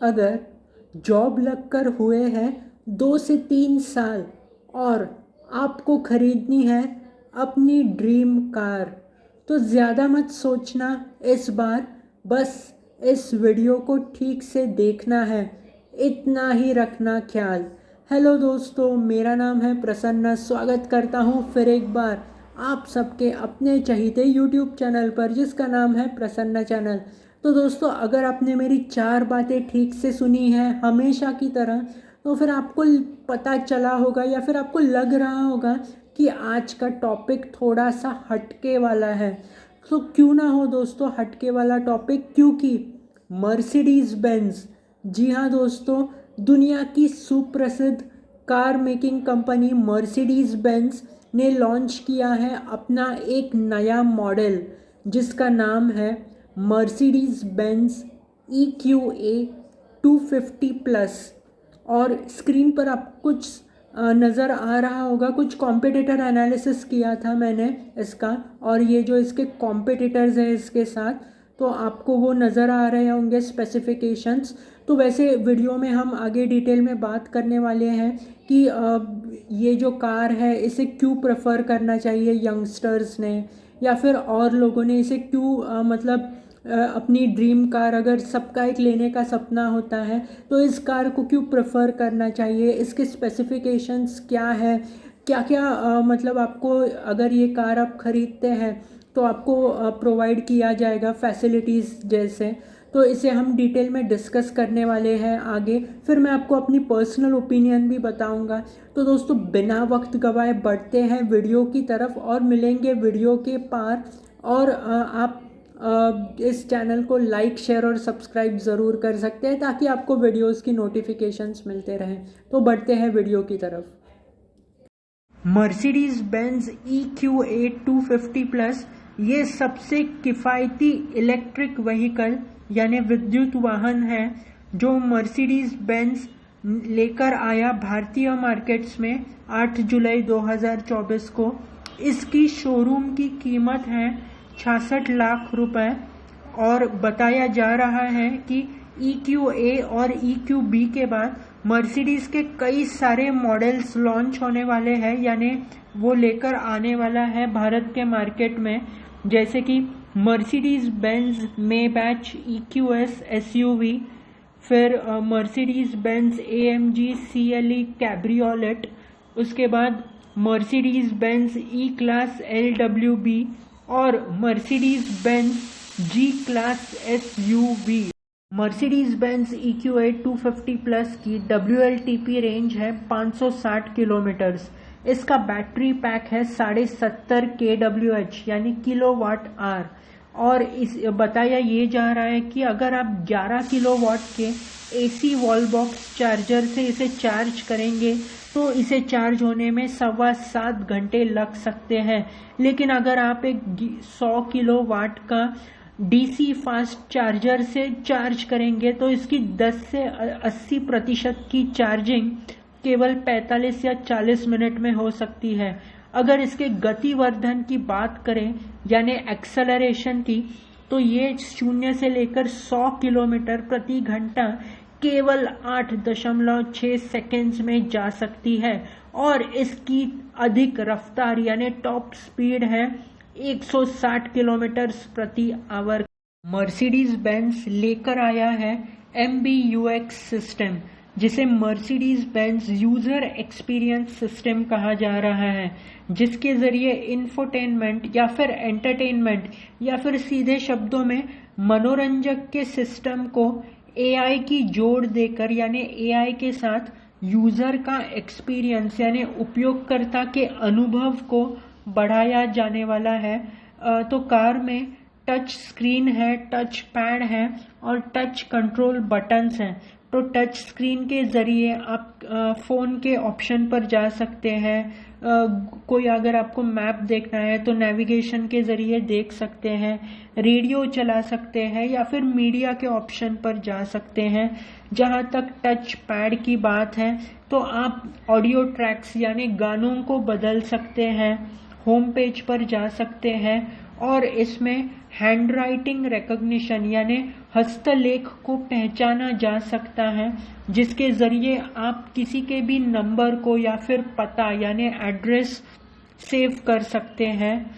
अगर जॉब लगकर हुए हैं 2 से 3 साल और आपको खरीदनी है अपनी ड्रीम कार, तो ज़्यादा मत सोचना इस बार। बस इस वीडियो को ठीक से देखना है, इतना ही रखना ख्याल। हेलो दोस्तों, मेरा नाम है प्रसन्न। स्वागत करता हूँ फिर एक बार आप सबके अपने चहीते यूट्यूब चैनल पर, जिसका नाम है प्रसन्न चैनल। तो दोस्तों, अगर आपने मेरी 4 बातें ठीक से सुनी हैं हमेशा की तरह, तो फिर आपको पता चला होगा या फिर आपको लग रहा होगा कि आज का टॉपिक थोड़ा सा हटके वाला है। तो क्यों ना हो दोस्तों हटके वाला टॉपिक, क्योंकि मर्सिडीज़ बेंज, जी हाँ दोस्तों, दुनिया की सुप्रसिद्ध car making company Mercedes Benz ने लॉन्च किया है अपना एक नया मॉडल, जिसका नाम है मर्सिडीज़ बेंज EQA 250 प्लस। और स्क्रीन पर आप कुछ नज़र आ रहा होगा, कुछ कॉम्पिटिटर एनालिसिस किया था मैंने इसका, और ये जो इसके कॉम्पिटिटर्स हैं इसके साथ, तो आपको वो नज़र आ रहे होंगे स्पेसिफिकेशंस। तो वैसे वीडियो में हम आगे डिटेल में बात करने वाले हैं कि ये जो कार है इसे क्यों प्रेफर करना चाहिए यंगस्टर्स ने, या फिर और लोगों ने इसे क्यों मतलब अपनी ड्रीम कार, अगर सबका एक लेने का सपना होता है तो इस कार को क्यों प्रेफर करना चाहिए, इसके स्पेसिफिकेशंस क्या है, क्या क्या मतलब आपको अगर ये कार आप ख़रीदते हैं तो आपको प्रोवाइड किया जाएगा फैसिलिटीज़ जैसे। तो इसे हम डिटेल में डिस्कस करने वाले हैं आगे, फिर मैं आपको अपनी पर्सनल ओपिनियन भी बताऊंगा। तो दोस्तों, बिना वक्त गवाए बढ़ते हैं वीडियो की तरफ और मिलेंगे वीडियो के पार। और आप इस चैनल को लाइक, शेयर और सब्सक्राइब ज़रूर कर सकते हैं ताकि आपको वीडियोस की नोटिफिकेशंस मिलते रहें। तो बढ़ते हैं वीडियो की तरफ। मर्सिडीज़ बेंज EQA 250 प्लस ये सबसे किफ़ायती इलेक्ट्रिक व्हीकल यानी विद्युत वाहन है जो मर्सिडीज़ बेंज लेकर आया भारतीय मार्केट्स में 8 जुलाई 2024 को। इसकी शोरूम की कीमत है 66 लाख रुपए और बताया जा रहा है कि EQA और EQB के बाद मर्सिडीज़ के कई सारे मॉडल्स लॉन्च होने वाले हैं, यानी वो लेकर आने वाला है भारत के मार्केट में, जैसे कि मर्सिडीज़ बेंज मेबैच EQS SUV, फिर Mercedes Benz AMG CLE cabriolet, उसके बाद Mercedes Benz E class LWB और Mercedes Benz G class SUV। Mercedes Benz EQA 250 plus की WLTP रेंज है 560 किलोमीटर्स। इसका बैटरी पैक है 70.5 kWh यानी किलोवाट आवर। और इस बताया ये जा रहा है कि अगर आप 11 किलोवाट के AC वॉल बॉक्स चार्जर से इसे चार्ज करेंगे तो इसे चार्ज होने में 7.25 घंटे लग सकते हैं। लेकिन अगर आप एक 100 किलोवाट का DC फास्ट चार्जर से चार्ज करेंगे तो इसकी 10 से 80% की चार्जिंग केवल 45 या 40 मिनट में हो सकती है। अगर इसके गतिवर्धन की बात करें यानी एक्सेलरेशन की, तो ये 0 से लेकर 100 किलोमीटर प्रति घंटा केवल 8.6 सेकेंड्स में जा सकती है। और इसकी अधिक रफ्तार यानी टॉप स्पीड है 160 किलोमीटर प्रति आवर। मर्सिडीज़ बेंज लेकर आया है MBUX सिस्टम, जिसे Mercedes Benz user experience system कहा जा रहा है, जिसके ज़रिए इंफोटेनमेंट या फिर एंटरटेनमेंट या फिर सीधे शब्दों में मनोरंजक के सिस्टम को AI की जोड़ देकर यानी AI के साथ यूज़र का एक्सपीरियंस यानी उपयोगकर्ता के अनुभव को बढ़ाया जाने वाला है। तो कार में टच स्क्रीन है, टच पैड है और टच कंट्रोल बटन्स हैं। तो टच स्क्रीन के ज़रिए आप फ़ोन के ऑप्शन पर जा सकते हैं। कोई अगर आपको मैप देखना है तो नेविगेशन के ज़रिए देख सकते हैं, रेडियो चला सकते हैं या फिर मीडिया के ऑप्शन पर जा सकते हैं। जहाँ तक टच पैड की बात है तो आप ऑडियो ट्रैक्स यानी गानों को बदल सकते हैं, होम पेज पर जा सकते हैं और इसमें हैंड राइटिंग रिकॉग्निशन यानी हस्तलेख को पहचाना जा सकता है, जिसके ज़रिए आप किसी के भी नंबर को या फिर पता यानी एड्रेस सेव कर सकते हैं।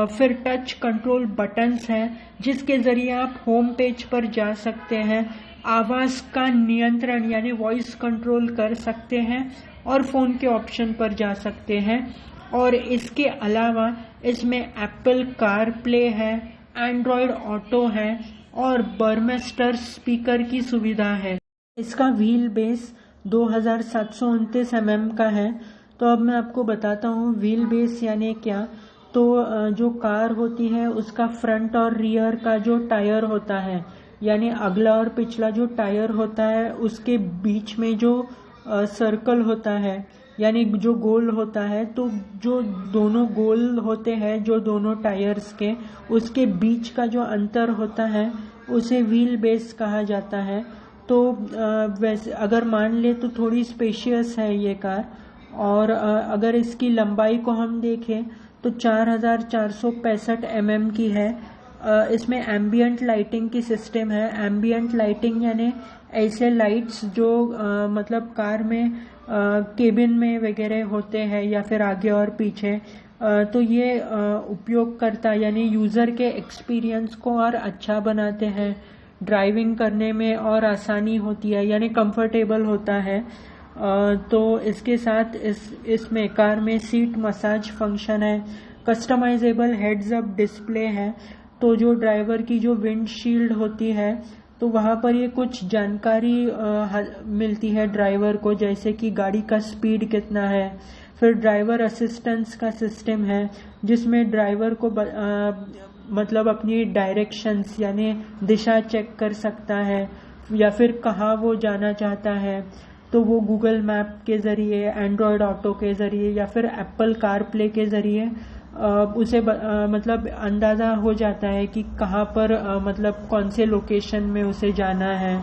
फिर टच कंट्रोल बटन्स हैं, जिसके ज़रिए आप होम पेज पर जा सकते हैं, आवाज़ का नियंत्रण यानी वॉइस कंट्रोल कर सकते हैं और फ़ोन के ऑप्शन पर जा सकते हैं। और इसके अलावा इसमें एप्पल कार प्ले है, एंड्रॉयड ऑटो है और बर्मेस्टर स्पीकर की सुविधा है। इसका व्हील बेस 2729 mm का है। तो अब मैं आपको बताता हूँ व्हील बेस यानी क्या। तो जो कार होती है उसका फ्रंट और रियर का जो टायर होता है, यानी अगला और पिछला जो टायर होता है उसके बीच में जो सर्कल होता है यानी जो गोल होता है, तो जो दोनों गोल होते हैं जो दोनों टायर्स के, उसके बीच का जो अंतर होता है उसे व्हील बेस कहा जाता है। तो वैसे अगर मान ले तो थोड़ी स्पेशियस है ये कार। और अगर इसकी लंबाई को हम देखें तो 4465 mm की है। इसमें एम्बियंट लाइटिंग की सिस्टम है। एम्बियंट लाइटिंग यानी ऐसे लाइट्स जो मतलब कार में केबिन में वगैरह होते हैं या फिर आगे और पीछे। तो ये उपयोगकर्ता यानी यूज़र के एक्सपीरियंस को और अच्छा बनाते हैं, ड्राइविंग करने में और आसानी होती है यानी कंफर्टेबल होता है। तो इसके साथ इसमें कार में सीट मसाज फंक्शन है, कस्टमाइजेबल हेड्स अप डिस्प्ले है। तो जो ड्राइवर की जो विंडशील्ड होती है तो वहाँ पर ये कुछ जानकारी मिलती है ड्राइवर को, जैसे कि गाड़ी का स्पीड कितना है। फिर ड्राइवर असिस्टेंस का सिस्टम है, जिसमें ड्राइवर को मतलब अपनी डायरेक्शंस यानी दिशा चेक कर सकता है या फिर कहाँ वो जाना चाहता है। तो वो गूगल मैप के ज़रिए, एंड्रॉयड ऑटो के ज़रिए या फिर एप्पल कार प्ले के ज़रिए उसे मतलब अंदाज़ा हो जाता है कि कहाँ पर मतलब कौन से लोकेशन में उसे जाना है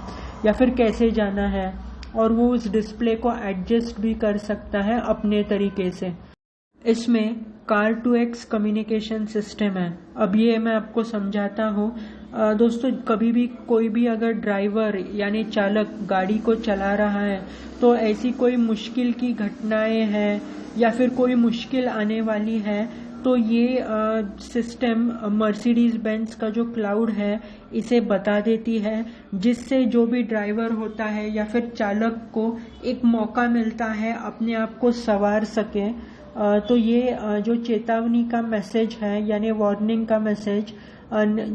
या फिर कैसे जाना है, और वो उस डिस्प्ले को एडजस्ट भी कर सकता है अपने तरीके से। इसमें कार2x कम्युनिकेशन सिस्टम है। अब ये मैं आपको समझाता हूँ। दोस्तों, कभी भी कोई भी अगर ड्राइवर यानी चालक गाड़ी को चला रहा है तो ऐसी कोई मुश्किल की घटनाएं हैं या फिर कोई मुश्किल आने वाली है, तो ये सिस्टम मर्सिडीज बेंज का जो क्लाउड है इसे बता देती है, जिससे जो भी ड्राइवर होता है या फिर चालक को एक मौका मिलता है अपने आप को संवार सके। तो ये जो चेतावनी का मैसेज है यानी वार्निंग का मैसेज,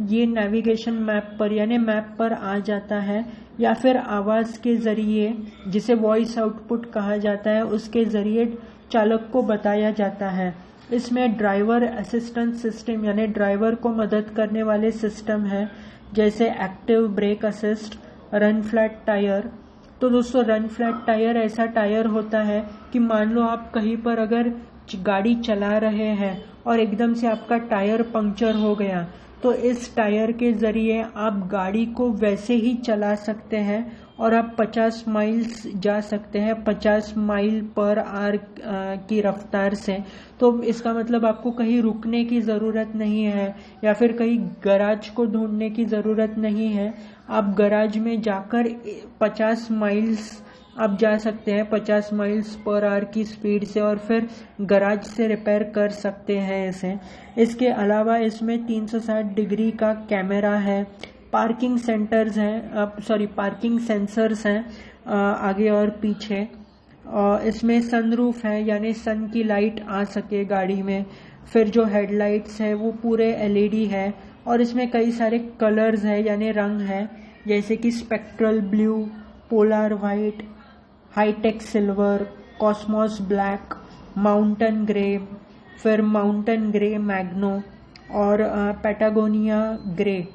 ये नेविगेशन मैप पर यानी मैप पर आ जाता है या फिर आवाज़ के ज़रिए, जिसे वॉइस आउटपुट कहा जाता है, उसके ज़रिए चालक को बताया जाता है। इसमें ड्राइवर असिस्टेंस सिस्टम यानी ड्राइवर को मदद करने वाले सिस्टम है, जैसे active brake assist, run flat tyre. तो दोस्तों, रन फ्लैट टायर ऐसा टायर होता है कि मान लो आप कहीं पर अगर गाड़ी चला रहे हैं और एकदम से आपका टायर पंक्चर हो गया, तो इस टायर के ज़रिए आप गाड़ी को वैसे ही चला सकते हैं और आप 50 माइल्स जा सकते हैं, 50 माइल पर आवर की रफ्तार से। तो इसका मतलब आपको कहीं रुकने की ज़रूरत नहीं है या फिर कहीं गराज को ढूंढने की ज़रूरत नहीं है। आप गराज में जाकर 50 माइल्स आप जा सकते हैं, 50 माइल्स पर आवर की स्पीड से, और फिर गराज से रिपेयर कर सकते हैं इसे। इसके अलावा इसमें 360 डिग्री का कैमरा है, पार्किंग सेंटर्स हैं, पार्किंग सेंसर्स हैं आगे और पीछे। इसमें सनरूफ है यानी सन की लाइट आ सके गाड़ी में। फिर जो हेडलाइट्स है वो पूरे एलईडी है, और इसमें कई सारे कलर्स है यानी रंग है, जैसे कि spectral blue, polar white, high tech silver, cosmos black, mountain grey, फिर माउंटेन ग्रे मैग्नो और पैटागोनिया ग्रे।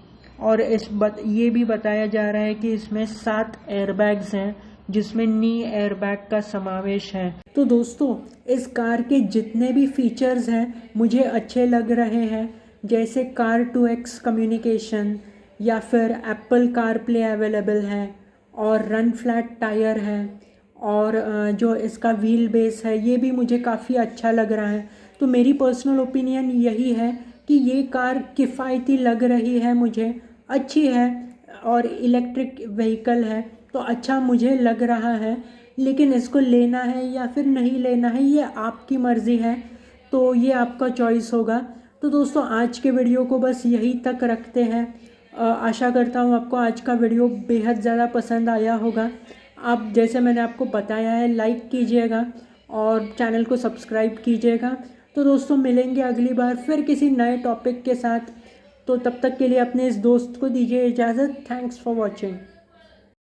और ये भी बताया जा रहा है कि इसमें 7 एयरबैग्स हैं, जिसमें नी एयरबैग का समावेश है। तो दोस्तों, इस कार के जितने भी फीचर्स हैं मुझे अच्छे लग रहे हैं, जैसे कार2x कम्युनिकेशन या फिर एप्पल कार प्ले अवेलेबल है और रन फ्लैट टायर है, और जो इसका व्हील बेस है ये भी मुझे काफ़ी अच्छा लग रहा है। तो मेरी पर्सनल ओपिनियन यही है कि ये कार किफ़ायती लग रही है मुझे, अच्छी है। और इलेक्ट्रिक व्हीकल है तो अच्छा मुझे लग रहा है, लेकिन इसको लेना है या फिर नहीं लेना है ये आपकी मर्ज़ी है, तो ये आपका चॉइस होगा। तो दोस्तों आज के वीडियो को बस यहीं तक रखते हैं। आशा करता हूँ आपको आज का वीडियो बेहद ज़्यादा पसंद आया होगा। आप जैसे मैंने आपको बताया है लाइक कीजिएगा और चैनल को सब्सक्राइब कीजिएगा। तो दोस्तों मिलेंगे अगली बार फिर किसी नए टॉपिक के साथ। तो तब तक के लिए अपने इस दोस्त को दीजिए इजाज़त। Thanks for watching.